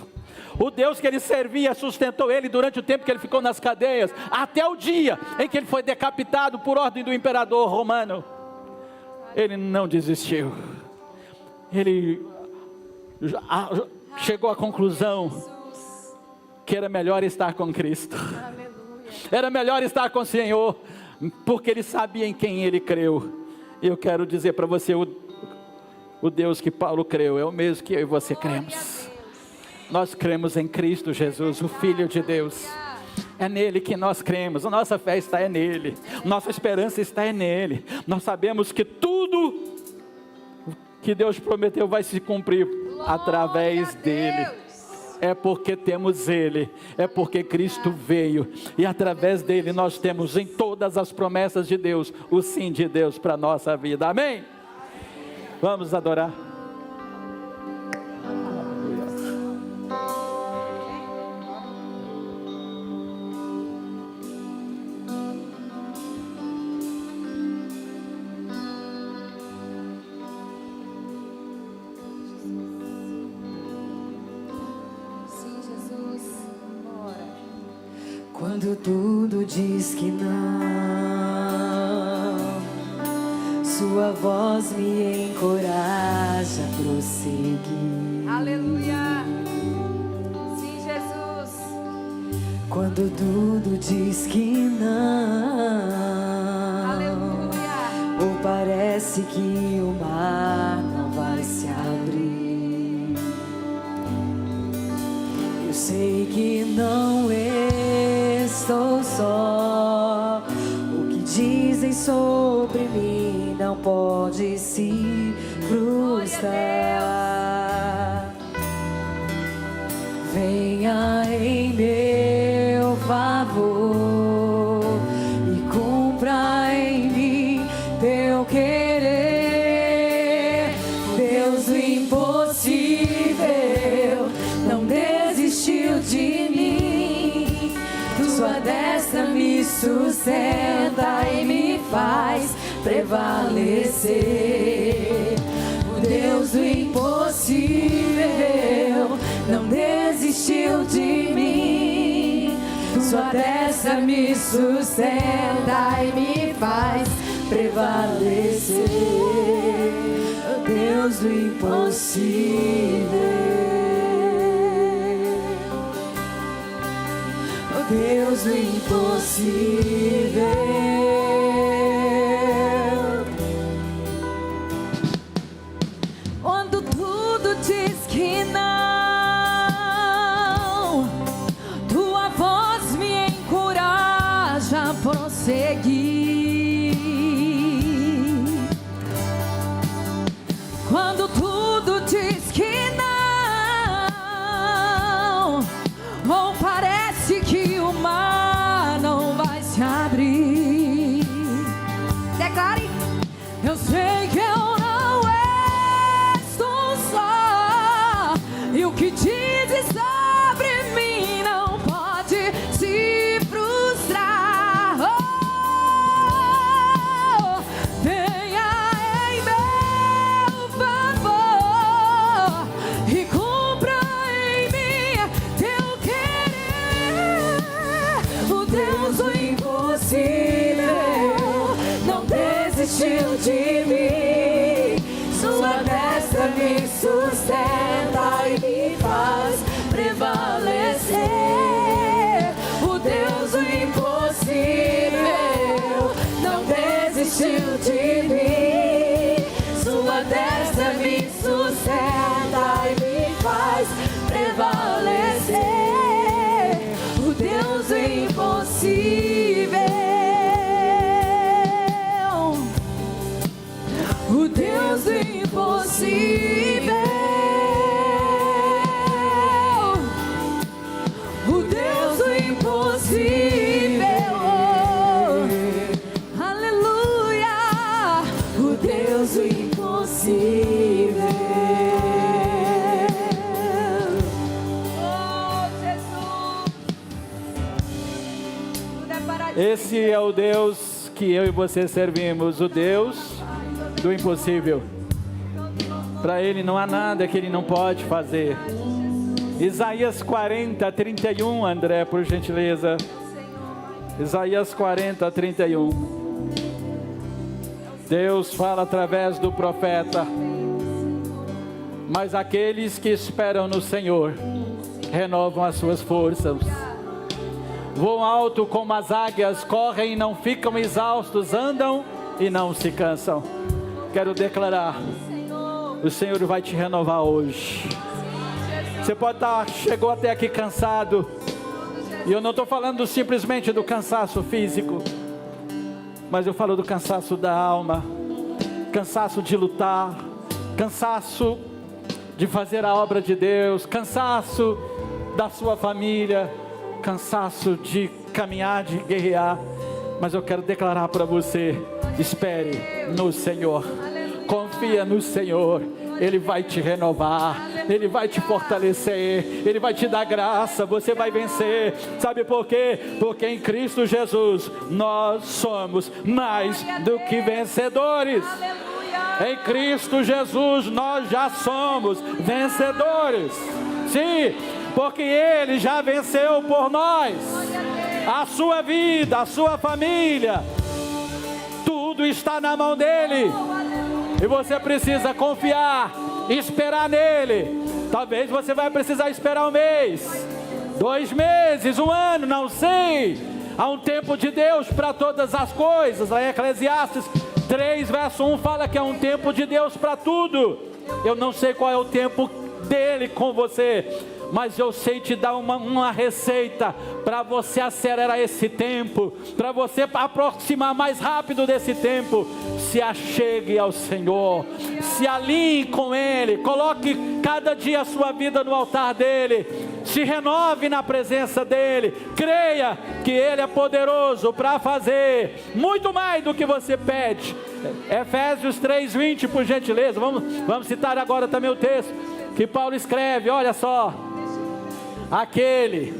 O Deus que ele servia sustentou ele durante o tempo que ele ficou nas cadeias, até o dia em que ele foi decapitado por ordem do imperador romano. Ele não desistiu. chegou à conclusão que era melhor estar com Cristo. Era melhor estar com o Senhor, porque ele sabia em quem ele creu. E eu quero dizer para você, o Deus que Paulo creu é o mesmo que eu e você cremos. Nós cremos em Cristo Jesus, o Filho de Deus. É nele que nós cremos, a nossa fé está nele, nossa esperança está nele. Nós sabemos que tudo que Deus prometeu vai se cumprir através dele. É porque temos ele, é porque Cristo veio, e através dele nós temos em todas as promessas de Deus, o sim de Deus para a nossa vida, amém? Vamos adorar. Quando tudo diz que não, sua voz me encoraja a prosseguir. Aleluia. Sim, Jesus. Quando tudo diz que não, aleluia. Ou parece que o mar não vai se abrir, eu sei que não estou só. O que dizem sobre mim não pode se frustrar. Venha em meu favor e cumpra em mim teu querer. Deus do impossível não desistiu de mim. Sua destra me sustenta e me faz prevalecer. O Deus do impossível não desistiu de mim. Sua destra me sustenta e me faz prevalecer. O Deus do impossível. Deus do impossível. Quando tudo diz que não, tua voz me encoraja a prosseguir. Quando tudo diz que não, ou parece que o mar não vai se abrir. Declare. Eu sei que eu não estou só, e o que dizes sobre mim não pode se frustrar. Oh, venha em meu favor e cumpra em mim teu querer. O Deus do impossível não desistiu de mim. Sua destra me sustenta e me faz prevalecer. O Deus do impossível não desistiu de mim. Sua destra me sustenta e me faz prevalecer. O Deus do impossível. O Deus do impossível. O Deus do impossível. Aleluia. O Deus do impossível. Oh, Jesus. Tudo é para ti. Esse é o Deus que eu e você servimos, o Deus do impossível. Para Ele não há nada que Ele não pode fazer. Isaías 40, 31, André, por gentileza. Isaías 40, 31. Deus fala através do profeta. Mas aqueles que esperam no Senhor renovam as suas forças. Voam alto como as águias, correm e não ficam exaustos, andam e não se cansam. Quero declarar, o Senhor vai te renovar hoje. Você pode estar, chegou até aqui cansado, e eu não estou falando simplesmente do cansaço físico, mas eu falo do cansaço da alma, cansaço de lutar, cansaço de fazer a obra de Deus, cansaço da sua família, cansaço de caminhar, de guerrear. Mas eu quero declarar para você: espere no Senhor, confia no Senhor. Ele vai te renovar, Ele vai te fortalecer, Ele vai te dar graça, você vai vencer. Sabe por quê? Porque em Cristo Jesus nós somos mais do que vencedores. Em Cristo Jesus nós já somos vencedores. Sim, porque Ele já venceu por nós. A sua vida, a sua família, tudo está na mão dEle. E você precisa confiar, esperar nele. Talvez você vai precisar esperar 1 mês, 2 meses, 1 ano, não sei. Há um tempo de Deus para todas as coisas. Lá em Eclesiastes 3, verso 1 fala que é um tempo de Deus para tudo. Eu não sei qual é o tempo dele com você, mas eu sei te dar uma receita para você acelerar esse tempo, para você aproximar mais rápido desse tempo. Se achegue ao Senhor, se alinhe com Ele, coloque cada dia a sua vida no altar dEle, se renove na presença dEle, creia que Ele é poderoso para fazer muito mais do que você pede. Efésios 3:20, por gentileza, vamos citar agora também o texto que Paulo escreve, olha só: aquele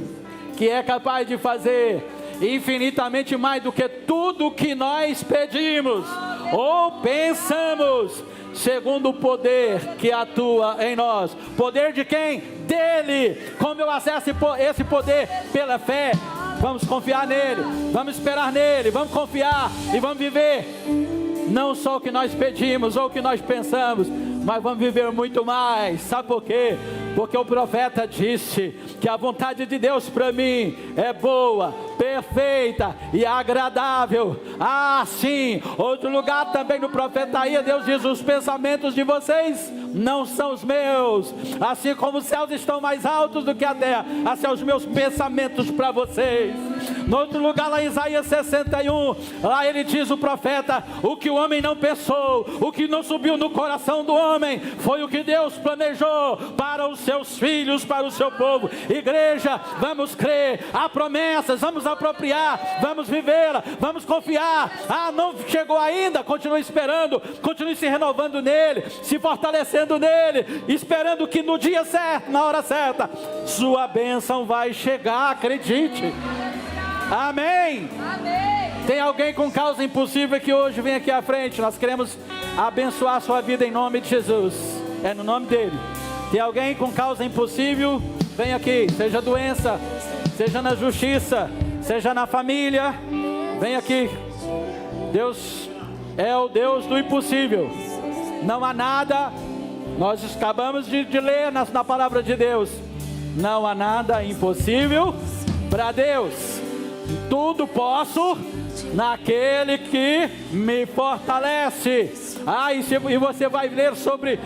que é capaz de fazer infinitamente mais do que tudo que nós pedimos ou pensamos, segundo o poder que atua em nós. Poder de quem? Dele. Como eu acesso esse poder? Pela fé. Vamos confiar nele, vamos esperar nele, vamos confiar e vamos viver não só o que nós pedimos ou o que nós pensamos, mas vamos viver muito mais. Sabe por quê? Porque o profeta disse que a vontade de Deus para mim é boa, perfeita e agradável. Ah, sim. Outro lugar também no profeta Isaías, Deus diz: os pensamentos de vocês não são os meus. Assim como os céus estão mais altos do que a terra, assim são os meus pensamentos para vocês. No outro lugar, lá em Isaías 61, lá ele diz, o profeta: o que o homem não pensou, o que não subiu no coração do homem, foi o que Deus planejou para os seus filhos, para o seu povo. Igreja, vamos crer, há promessas, vamos apropriar, vamos vivê-la, vamos confiar. Ah, não chegou ainda, continue esperando, continue se renovando nele, se fortalecendo nele, esperando que no dia certo, na hora certa, sua bênção vai chegar, acredite. Amém. Amém. Tem alguém com causa impossível que hoje vem aqui à frente? Nós queremos abençoar a sua vida em nome de Jesus, é no nome dele. Tem alguém com causa impossível? Vem aqui, seja doença, seja na justiça, seja na família, vem aqui. Deus é o Deus do impossível. Não há nada, nós acabamos de ler na palavra de Deus, não há nada impossível para Deus. Tudo posso naquele que me fortalece. E você vai ler sobre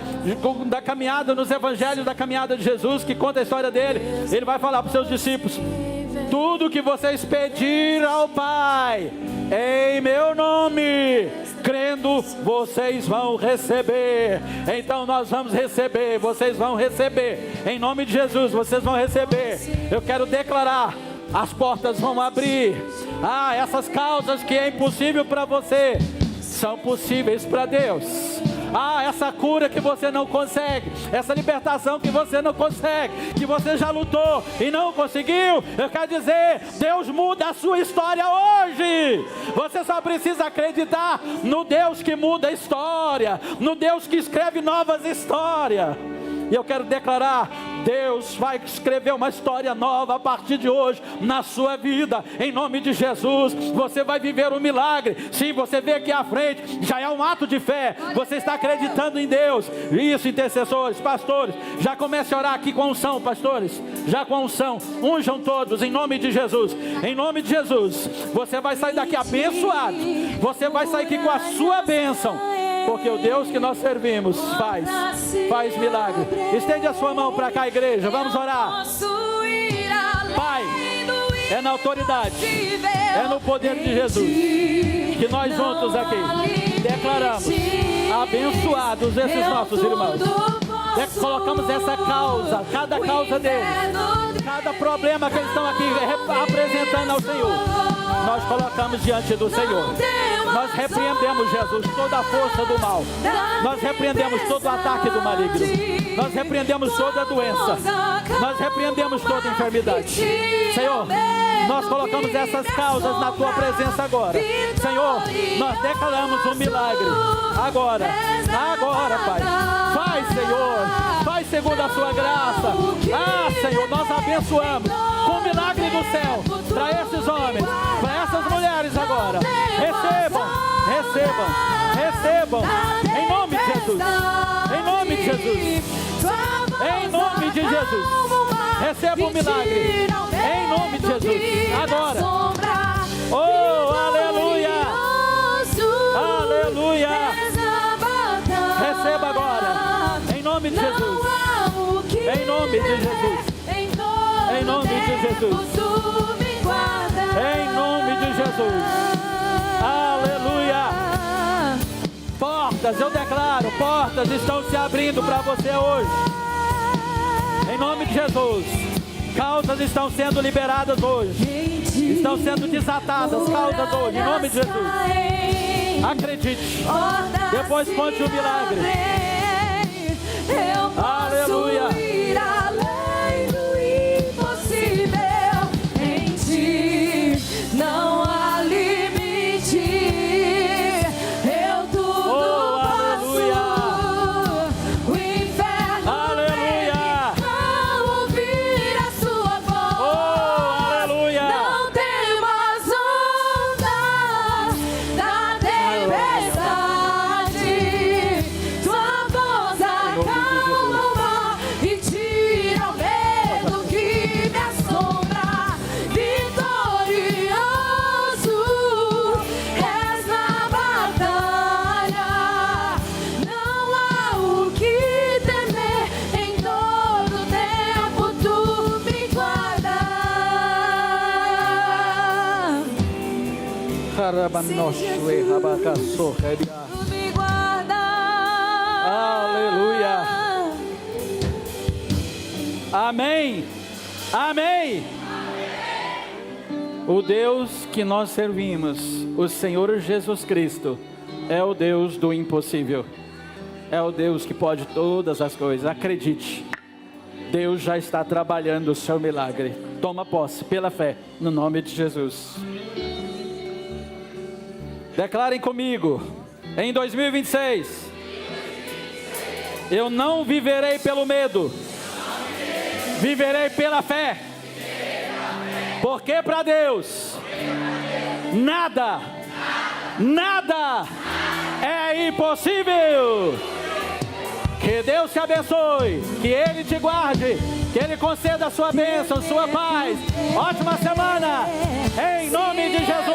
da caminhada, nos evangelhos da caminhada de Jesus, que conta a história dele. Ele vai falar para os seus discípulos: tudo que vocês pedir ao Pai em meu nome, crendo, vocês vão receber. Então nós vamos receber, vocês vão receber, em nome de Jesus, vocês vão receber. Eu quero declarar: as portas vão abrir. Essas causas que é impossível para você, são possíveis para Deus. Essa cura que você não consegue, essa libertação que você não consegue, que você já lutou e não conseguiu, eu quero dizer, Deus muda a sua história hoje. Você só precisa acreditar no Deus que muda a história, no Deus que escreve novas histórias. E eu quero declarar: Deus vai escrever uma história nova a partir de hoje na sua vida, em nome de Jesus. Você vai viver um milagre. Sim, você vê aqui à frente, já é um ato de fé. Você está acreditando em Deus. Isso, intercessores, pastores, já comece a orar aqui com unção, pastores, já com unção, unjam todos em nome de Jesus. Em nome de Jesus, você vai sair daqui abençoado. Você vai sair aqui com a sua bênção, porque o Deus que nós servimos faz milagre. Estende a sua mão para cá, igreja, vamos orar. Pai, é na autoridade, é no poder de Jesus, que nós juntos aqui declaramos abençoados esses nossos irmãos. Colocamos essa causa, cada causa deles, cada problema que eles estão aqui apresentando ao Senhor, nós colocamos diante do Senhor. Nós repreendemos, Jesus, toda a força do mal. Nós repreendemos todo o ataque do maligno. Nós repreendemos toda a doença. Nós repreendemos toda a enfermidade. Senhor, nós colocamos essas causas na Tua presença agora. Senhor, nós declaramos um milagre. Agora, Pai. Faz, Senhor. Faz segundo a Sua graça. Senhor, nós abençoamos com o milagre do céu para esses homens, para essas mulheres agora. Recebam, em nome de Jesus, em nome de Jesus, em nome de Jesus, receba o milagre, em nome de Jesus, agora. Oh, aleluia, aleluia, receba agora, em nome de Jesus, em nome de Jesus, em nome de Jesus, em nome de Jesus. Aleluia. Portas, eu declaro, portas estão se abrindo para você hoje. Em nome de Jesus. Causas estão sendo liberadas hoje. Estão sendo desatadas causas hoje. Em nome de Jesus. Acredite. Depois conte o milagre. Aleluia. Não há limite, eu tudo posso. O inferno aleluia. ao ouvir a sua voz. Oh, aleluia. Não temas ondas da tempestade, tua voz acalma e tira o medo que me assombra. Tu me guarda. Aleluia. Amém. Amém. O Deus que nós servimos, o Senhor Jesus Cristo, é o Deus do impossível. É o Deus que pode todas as coisas. Acredite. Deus já está trabalhando o seu milagre. Toma posse pela fé, no nome de Jesus. Declarem comigo, em 2026, eu não viverei pelo medo, viverei pela fé, porque para Deus, nada é impossível. Que Deus te abençoe, que Ele te guarde, que Ele conceda a sua bênção, sua paz. Ótima semana, em nome de Jesus.